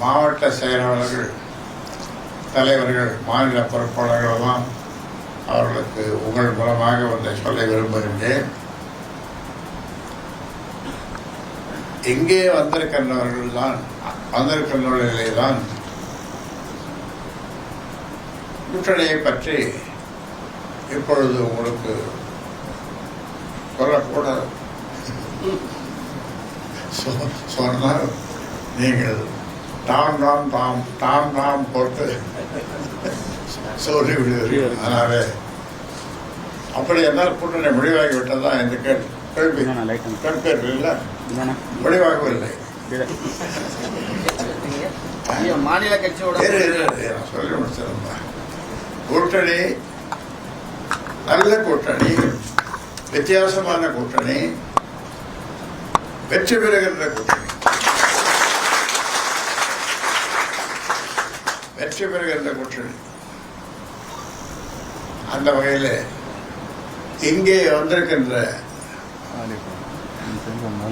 மாவட்ட செயலாளர்கள், தலைவர்கள், மாநில பொறுப்பாளர்களெல்லாம் அவர்களுக்கு உங்கள் மூலமாக ஒன்றை சொல்ல விரும்புகின்றேன். இங்கே வந்திருக்கின்றவர்களிலே தான் கூட்டணியை பற்றி இப்பொழுது உங்களுக்கு சொல்லக்கூடாது. சொன்னால் நீங்கள் தாம் போட்டு சொல்லிவிடுவீர்கள். அதனாலே அப்படி என்னால் கூட்டணி முடிவாகிவிட்டதான் இந்த கேள்வி கேட்பீர்கள். முடிவாகவில்லை. மாநில கட்சியோட சொல்லி முடிச்சிருந்தா கூட்டணி நல்ல கூட்டணி, வித்தியாசமான கூட்டணி, வெற்றி பெறுகின்ற கூட்டணி, வெற்றி பெறுகின்ற கூட்டணி. அந்த வகையில் இங்கே வந்திருக்கின்ற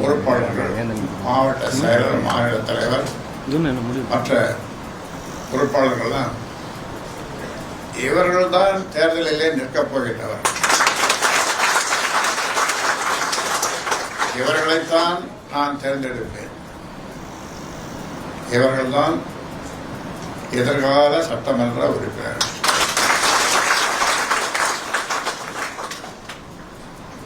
பொறுப்பாளர்கள், மாவட்ட செயலர், மாநில தலைவர், மற்ற பொறுப்பாளர்கள்தான் இவர்கள்தான் தேர்தலிலே நிற்கப் போகின்றவர். இவர்களைத்தான் நான் தேர்ந்தெடுப்பேன். இவர்கள்தான் எதிர்கால சட்டமன்ற உறுப்பினர்.